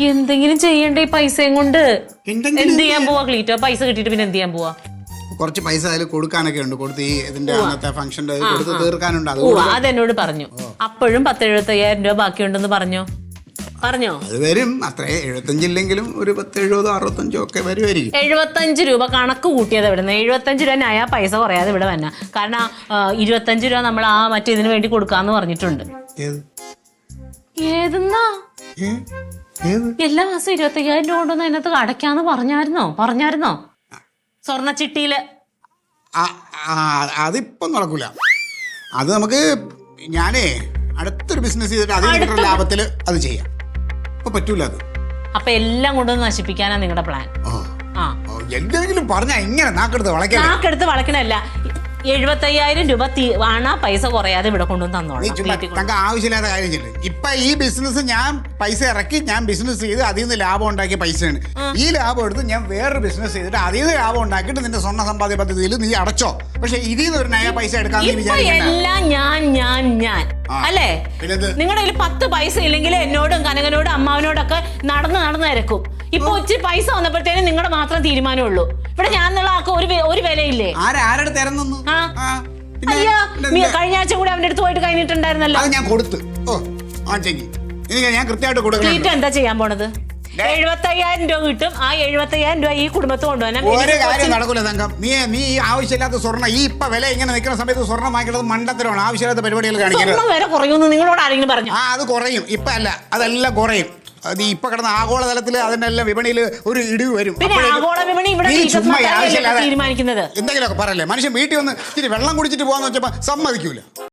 എന്തെങ്കിലും ചെയ്യണ്ടേ പൈസയും കൊണ്ട്? എന്ത് ചെയ്യാൻ പോവാ ക്ലീറ്റോ? പൈസ കിട്ടിയിട്ട് പിന്നെ എന്ത് ചെയ്യാൻ പോവാ? കുറച്ച് പൈസ അതിൽ കൊടുക്കാനൊക്കെ ഉണ്ട്. കൊടുത്ത് ഈ ഇതിന്റെ അന്നത്തെ ഫംഗ്ഷന്റെ കൊടുത്ത് തീർക്കാനുണ്ട്. അതെന്നോട് പറഞ്ഞു. അപ്പോഴും 10,75,000 രൂപ ബാക്കിയുണ്ടെന്ന് പറഞ്ഞോ? അത് വരും. അത്ര 75 ഇല്ലെങ്കിലും ഒരു 10, 70, 65 ഒക്കെ വരുമായിരിക്കും. 75 രൂപ കണക്ക് കൂട്ടിയത് ഇവിടെ നിന്ന്. 75 രൂപ ഞാൻ പൈസ കുറയാതെ ഇവിടെ വന്ന. കാരണം 25 രൂപ നമ്മൾ മറ്റേതിന് വേണ്ടി കൊടുക്കാന്ന് പറഞ്ഞിട്ടുണ്ട്. ഏതെന്നാ? എല്ലാ മാസം 25,000 രൂപ കൊണ്ടൊന്നും അതിനകത്ത് അടയ്ക്കാന്ന് പറഞ്ഞായിരുന്നോ? സ്വർണ്ണ ചിട്ടിയില്. അതിപ്പം നടക്കൂല. അത് നമുക്ക് ഞാനേ അടുത്തൊരു ബിസിനസ് ചെയ്തിട്ട് അതിന് ലാഭത്തില് അത് ചെയ്യാം. ഇപ്പൊ പറ്റൂല അത്. അപ്പൊ എല്ലാം കൊണ്ടൊന്ന് നശിപ്പിക്കാനാ നിങ്ങളുടെ പ്ലാൻ? എന്തെങ്കിലും പറഞ്ഞാ ഇങ്ങനെ നാക്കെടുത്ത് വളക്കണല്ല. 75,000 രൂപ പൈസ കുറയാതെ ഇവിടെ കൊണ്ടുവന്ന് തന്നോളാം. ആവശ്യമില്ലാത്ത കാര്യം ചെയ്യില്ല. ഇപ്പൊ ഈ ബിസിനസ് ഞാൻ പൈസ ഇറക്കി ഞാൻ ബിസിനസ് ചെയ്ത് അതിൽ നിന്ന് ലാഭം ഉണ്ടാക്കിയ പൈസയാണ്. ഈ ലാഭം എടുത്ത് ഞാൻ വേറൊരു ബിസിനസ് ചെയ്തിട്ട് അതിൽ നിന്ന് ലാഭം ഉണ്ടാക്കിയിട്ട് നിന്റെ സ്വർണ്ണ സമ്പാദ്യ പദ്ധതിയിൽ നീ അടച്ചോ. പക്ഷെ ഇതിൽ നിന്ന് ഒരു നയ പൈസ എടുക്കാന്ന് ഞാൻ അല്ലേ? നിങ്ങളുടെ കയ്യിൽ 10 പൈസ ഇല്ലെങ്കിൽ എന്നോടും കനകനോടും അമ്മാവനോടൊക്കെ നടന്ന് ഇരക്കും. ഇപ്പൊ ഒത്തിരി പൈസ വന്നപ്പോഴത്തേനും നിങ്ങളുടെ മാത്രം തീരുമാനമുള്ളൂ. ഇവിടെ ഞാൻ എന്നുള്ള ആൾക്ക് ഒരു വിലയില്ലേ? ആരുടെ തരുന്നു? അയ്യോ, കഴിഞ്ഞ ആഴ്ച കൂടെ അവന്റെ അടുത്ത് പോയിട്ട് കഴിഞ്ഞിട്ടുണ്ടായിരുന്നല്ലോ. ഞാൻ കൊടുത്തു. ഞാൻ കൃത്യമായിട്ട് കൊടുക്കും. എന്താ ചെയ്യാൻ പോണത്? 75,000 രൂപ കിട്ടും. ആ 75,000 രൂപ ഈ കുടുംബത്ത് കൊണ്ടുപോകാൻ ഒരു കാര്യം നടക്കൂല തങ്കം. നീ ആവശ്യമില്ലാത്ത സ്വർണ്ണം ഈ ഇപ്പൊ വില ഇങ്ങനെ നിൽക്കുന്ന സമയത്ത് സ്വർണ്ണം വാങ്ങിക്കുന്നത് മണ്ടത്തരമാണ്. ആവശ്യമില്ലാത്ത പരിപാടികൾ കാണിക്കുന്നത്. വില കുറയുമെന്ന് നിങ്ങളോട് ആരെങ്കിലും പറഞ്ഞു? അത് കുറയും. ഇപ്പൊ അല്ല, അതെല്ലാം കുറയും. അത് ഇപ്പൊ കിടന്ന ആഗോളതലത്തിൽ അതിന്റെ എല്ലാം വിപണിയിൽ ഒരു ഇടിവ് വരും. തീരുമാനിക്കുന്നത് എന്തെങ്കിലുമൊക്കെ പറയല്ലേ. മനുഷ്യൻ വീട്ടിൽ വന്ന് ഇച്ചിരി വെള്ളം കുടിച്ചിട്ട് പോകാന്ന് വെച്ചപ്പോ സമ്മതിക്കൂല.